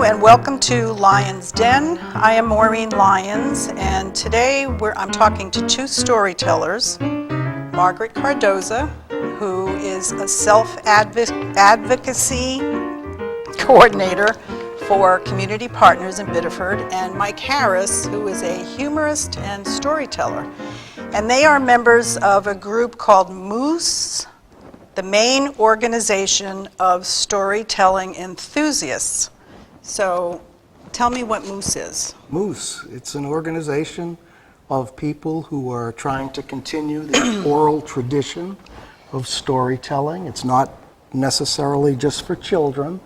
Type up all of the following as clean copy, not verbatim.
and welcome to Lyons Den. I am Maureen Lyons, and today I'm talking to two storytellers, Margaret Cardoza, who is a self-advocacy coordinator for community partners in Biddeford, and Mike Harris, who is a humorist and storyteller. And they are members of a group called Moose, the main organization of storytelling enthusiasts. So tell me what Moose is. Moose, it's an organization of people who are trying to continue the oral tradition of storytelling. It's not necessarily just for children.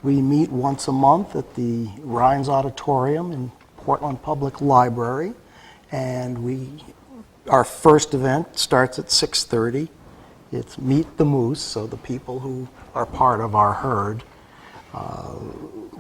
We meet once a month at the Lyons Auditorium in Portland Public Library, and our first event starts at 6:30. It's Meet the Moose, so the people who are part of our herd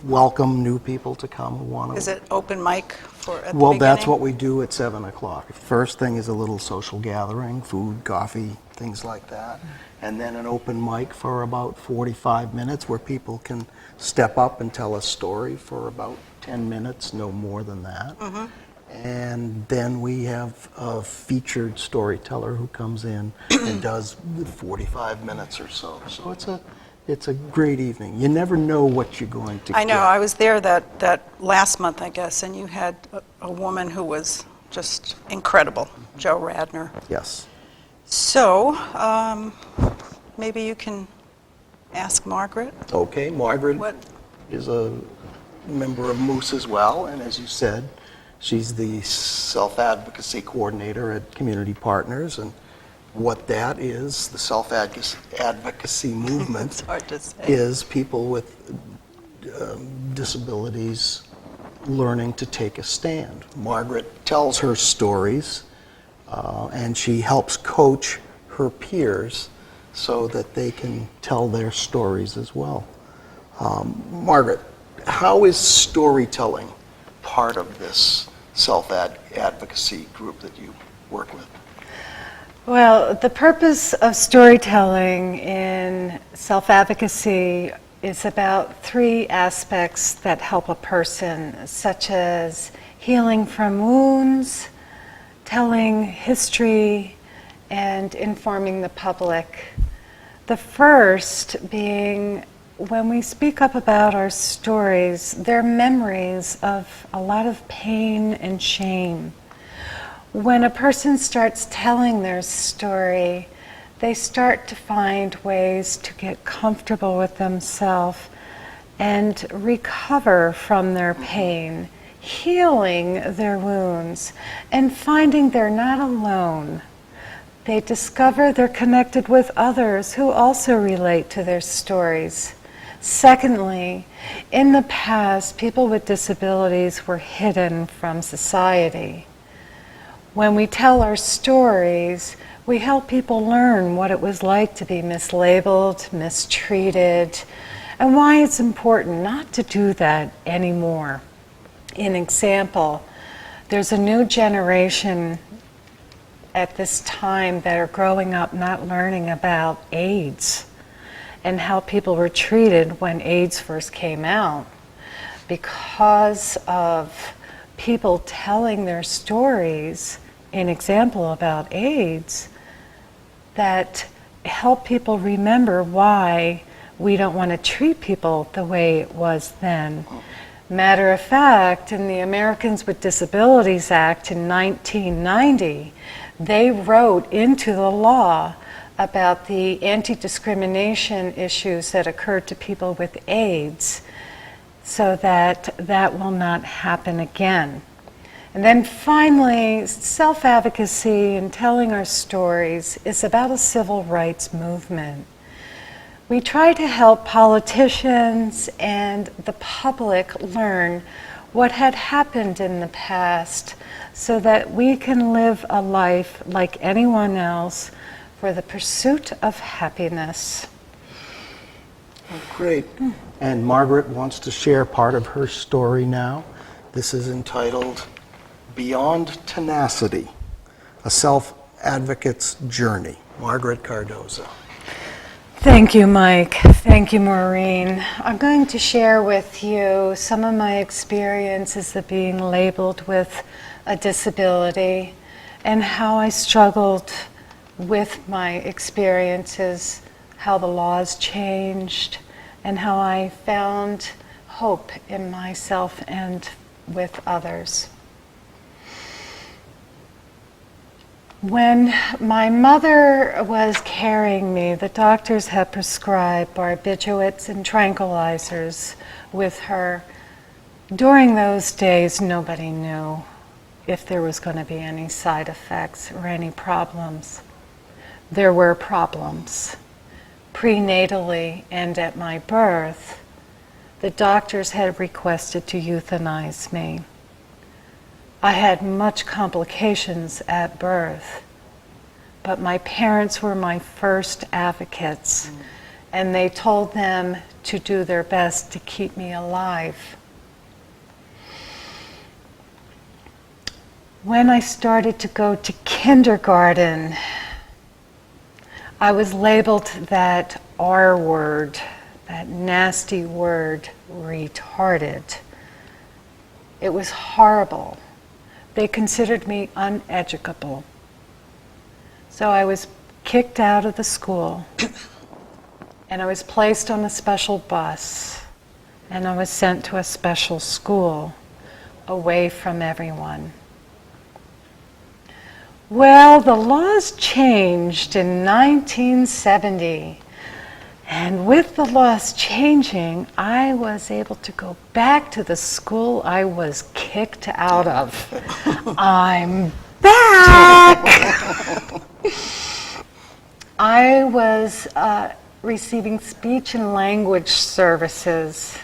welcome new people to come who want to. Is it open mic for at the Well, beginning? that's what we do at 7 o'clock. First thing is a little social gathering, food, coffee, things like that. And then an open mic for about 45 minutes where people can step up and tell a story for about 10 minutes, no more than that. Mm-hmm. And then we have a featured storyteller who comes in and does 45 minutes or so. So it's a great evening. You never know what you're going to get. I know. I was there that last month, I guess, and you had a woman who was just incredible, Jo Radner. Yes. So maybe you can ask Margaret. Okay, Margaret is a member of Moose as well, and as you said, she's the self-advocacy coordinator at Community Partners, and what that is, the self-advocacy movement, It's hard to say. is people with disabilities learning to take a stand. Margaret tells her stories, and she helps coach her peers so that they can tell their stories as well. Margaret, how is storytelling part of this self-advocacy group that you work with? Well, the purpose of storytelling in self-advocacy is about three aspects that help a person, such as healing from wounds, telling history, and informing the public. The first being when we speak up about our stories, they're memories of a lot of pain and shame. When a person starts telling their story, they start to find ways to get comfortable with themselves and recover from their pain, healing their wounds, and finding they're not alone. They discover they're connected with others who also relate to their stories. Secondly, in the past, people with disabilities were hidden from society. When we tell our stories, we help people learn what it was like to be mislabeled, mistreated, and why it's important not to do that anymore. An example, there's a new generation at this time that are growing up not learning about AIDS and how people were treated when AIDS first came out, because of people telling their stories, an example about AIDS, that help people remember why we don't want to treat people the way it was then. Matter of fact, in the Americans with Disabilities Act in 1990, they wrote into the law about the anti-discrimination issues that occurred to people with AIDS, so that that will not happen again. And then finally, self-advocacy and telling our stories is about a civil rights movement. We try to help politicians and the public learn what had happened in the past so that we can live a life like anyone else for the pursuit of happiness. Oh, great. And Margaret wants to share part of her story now. This is entitled Beyond Tenacity, a Self-Advocate's Journey. Margaret Cardoza. Thank you, Mike. Thank you, Maureen. I'm going to share with you some of my experiences of being labeled with a disability and how I struggled with my experiences, how the laws changed, and how I found hope in myself and with others. When my mother was carrying me, the doctors had prescribed barbiturates and tranquilizers with her. During those days, nobody knew if there was going to be any side effects or any problems. There were problems. Prenatally and at my birth, the doctors had requested to euthanize me. I had much complications at birth, but my parents were my first advocates, and they told them to do their best to keep me alive. When I started to go to kindergarten, I was labeled that R word, that nasty word, retarded. It was horrible. They considered me uneducable. So I was kicked out of the school, and I was placed on a special bus, and I was sent to a special school away from everyone. Well, the laws changed in 1970, and with the laws changing, I was able to go back to the school I was kicked out of. I'm back! I was receiving speech and language services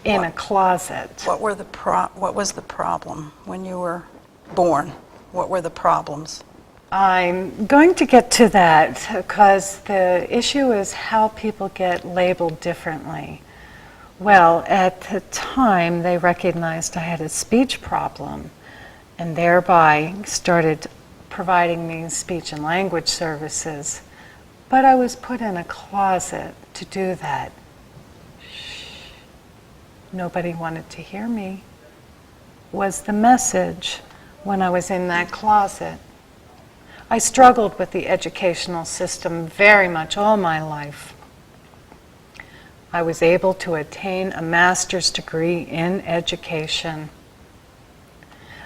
in a closet. What was the problem when you were born? What were the problems? I'm going to get to that because the issue is how people get labeled differently. Well, at the time, they recognized I had a speech problem and thereby started providing me speech and language services. But I was put in a closet to do that. Shh. Nobody wanted to hear me, was the message when I was in that closet. I struggled with the educational system very much all my life. I was able to attain a master's degree in education.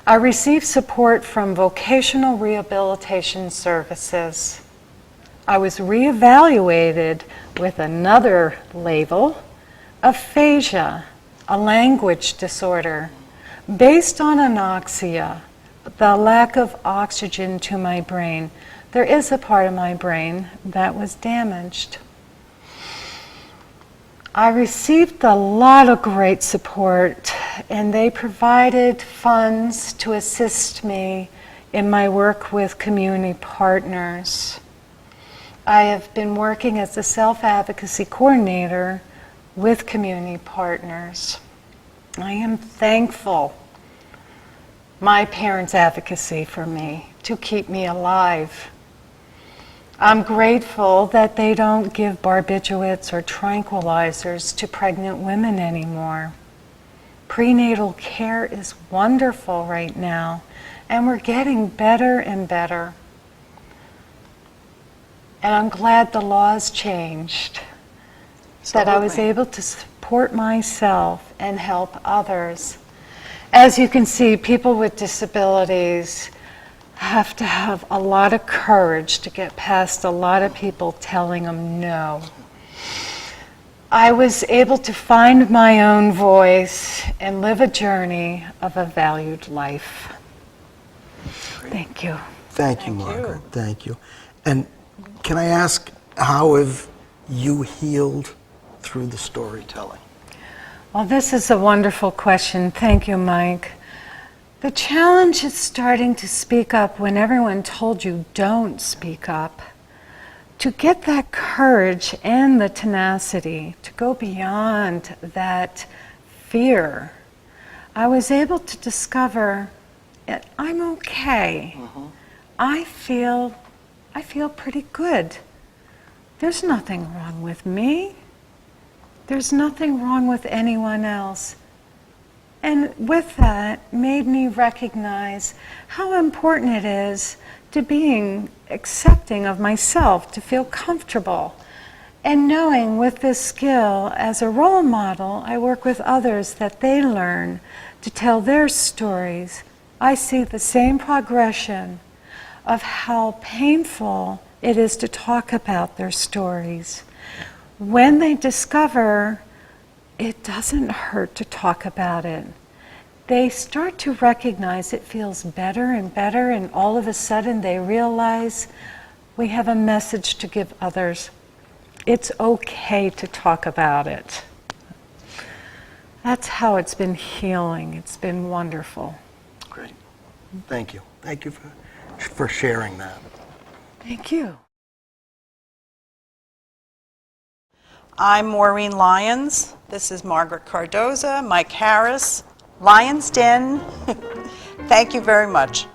I received support from vocational rehabilitation services. I was reevaluated with another label, aphasia, a language disorder, based on anoxia, the lack of oxygen to my brain. There is a part of my brain that was damaged. I received a lot of great support, and they provided funds to assist me in my work with community partners. I have been working as a self-advocacy coordinator with community partners. I am thankful my parents' advocacy for me to keep me alive. I'm grateful that they don't give barbiturates or tranquilizers to pregnant women anymore. Prenatal care is wonderful right now, and we're getting better and better. And I'm glad the laws changed, that I was able to support myself and help others. As you can see, people with disabilities have to have a lot of courage to get past a lot of people telling them no. I was able to find my own voice and live a journey of a valued life. Thank you. Thank you, Margaret. Thank you. And can I ask, how have you healed through the storytelling? Well, this is a wonderful question. Thank you, Mike. The challenge is starting to speak up when everyone told you don't speak up. To get that courage and the tenacity to go beyond that fear, I was able to discover that I'm okay. I feel pretty good. there's nothing wrong with me. There's nothing wrong with anyone else. And with that, made me recognize how important it is to being accepting of myself, to feel comfortable. And knowing with this skill, as a role model, I work with others that they learn to tell their stories. I see the same progression of how painful it is to talk about their stories. When they discover it doesn't hurt to talk about it, they start to recognize it feels better and better, and all of a sudden they realize we have a message to give others. It's okay to talk about it. That's how it's been healing. It's been wonderful. Great. Thank you. Thank you for sharing that. Thank you. I'm Maureen Lyons. This is Margaret Cardoza, Mike Harris, Lyons Den. Thank you very much.